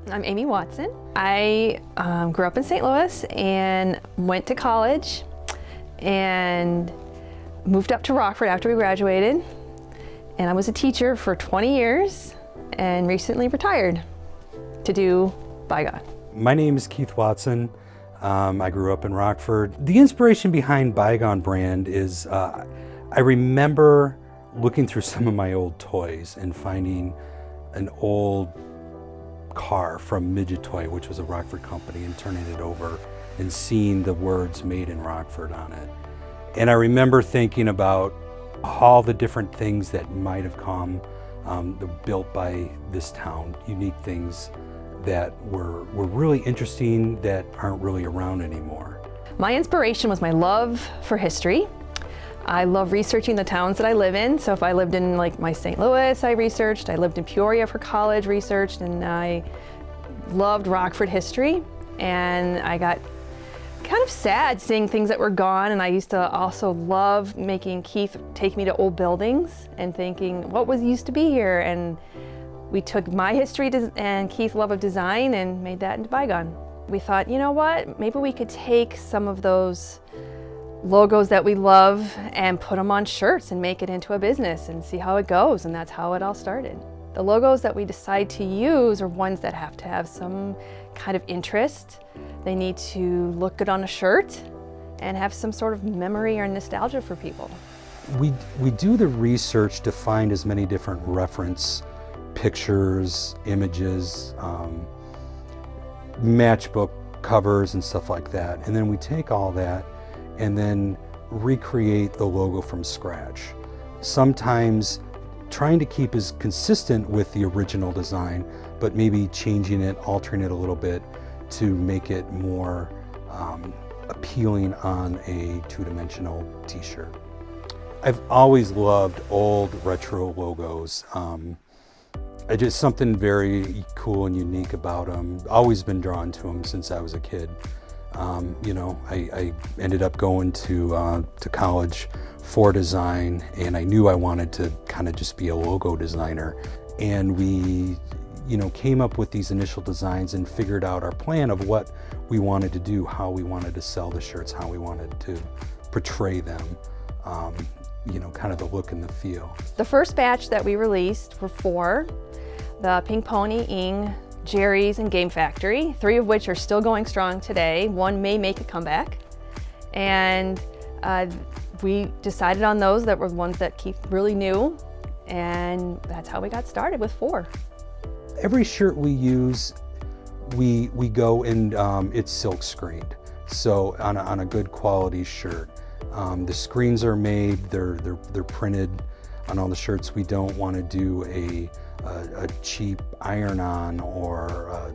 I'm Amy Watson. I grew up in St. Louis and went to college and moved up to Rockford after we graduated. And I was a teacher for 20 years and recently retired to do Bygone. My name is Keith Watson. I grew up in Rockford. The inspiration behind Bygone Brand is I remember looking through some of my old toys and finding an old car from Midget Toy, which was a Rockford company, and turning it over and seeing the words "Made in Rockford" on it. And I remember thinking about all the different things that might have come built by this town, unique things that were really interesting that aren't really around anymore. My inspiration was my love for history. I love researching the towns that I live in. So if I lived in my St. Louis, I researched. I lived in Peoria for college, researched, and I loved Rockford history. And I got kind of sad seeing things that were gone, and I used to also love making Keith take me to old buildings and thinking what used to be here. And we took my history and Keith's love of design and made that into Bygone. We thought, you know what, maybe we could take some of those logos that we love and put them on shirts and make it into a business and see how it goes, and that's how it all started. The logos that we decide to use are ones that have to have some kind of interest. They need to look good on a shirt and have some sort of memory or nostalgia for people. We do the research to find as many different reference pictures, images, matchbook covers and stuff like that. And then we take all that and then recreate the logo from scratch. Sometimes trying to keep as consistent with the original design, but maybe changing it, altering it a little bit to make it more appealing on a two-dimensional t-shirt. I've always loved old retro logos. Just something very cool and unique about them. Always been drawn to them since I was a kid. You know, I ended up going to college for design, and I knew I wanted to kind of just be a logo designer. And we, came up with these initial designs and figured out our plan of what we wanted to do, how we wanted to sell the shirts, how we wanted to portray them, kind of the look and the feel. The first batch that we released were 4. The Pink Pony, Ing, Jerry's, and Game Factory, 3 of which are still going strong today. 1 may make a comeback. And we decided on those that were the ones that Keith really knew, and that's how we got started with 4. Every shirt we use, we go and it's silk screened. So on a good quality shirt. The screens are made, they're printed on all the shirts. We don't want to do a cheap iron-on or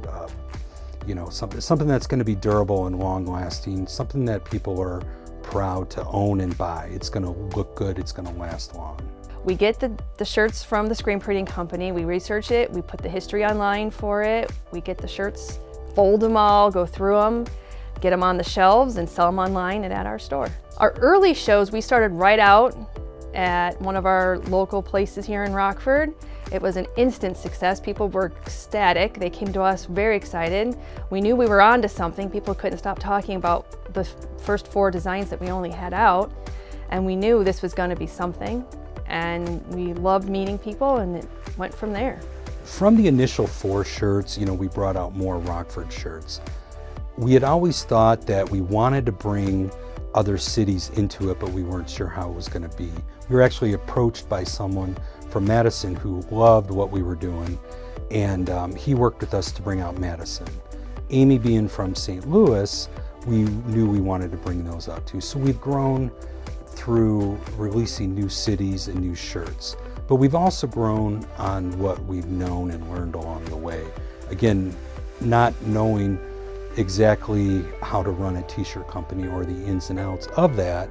something that's going to be durable and long-lasting, something that people are proud to own and buy. It's going to look good, it's going to last long. We get the shirts from the screen printing company, we research it, we put the history online for it, we get the shirts, fold them all, go through them, get them on the shelves and sell them online and at our store. Our early shows, we started right out at one of our local places here in Rockford. It was an instant success. People were ecstatic. They came to us very excited. We knew we were onto something. People couldn't stop talking about the first 4 designs that we only had out. And we knew this was going to be something. And we loved meeting people, and it went from there. From the initial 4 shirts, we brought out more Rockford shirts. We had always thought that we wanted to bring other cities into it, but we weren't sure how it was going to be. We were actually approached by someone from Madison who loved what we were doing, and he worked with us to bring out Madison. Amy being from St. Louis, we knew we wanted to bring those out too. So we've grown through releasing new cities and new shirts, but we've also grown on what we've known and learned along the way. Again, not knowing exactly how to run a t-shirt company or the ins and outs of that,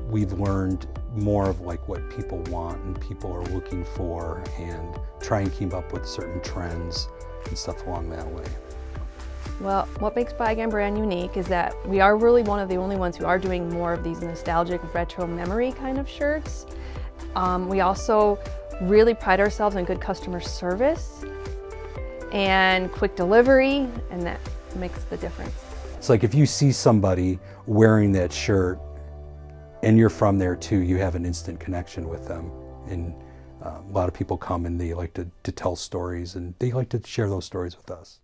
we've learned more of what people want and people are looking for, and try and keep up with certain trends and stuff along that way. Well, what makes Bygone Brand unique is that we are really one of the only ones who are doing more of these nostalgic retro memory kind of shirts. We also really pride ourselves on good customer service, and quick delivery, and that makes the difference. It's like if you see somebody wearing that shirt and you're from there too, you have an instant connection with them. And a lot of people come and they like to tell stories, and they like to share those stories with us.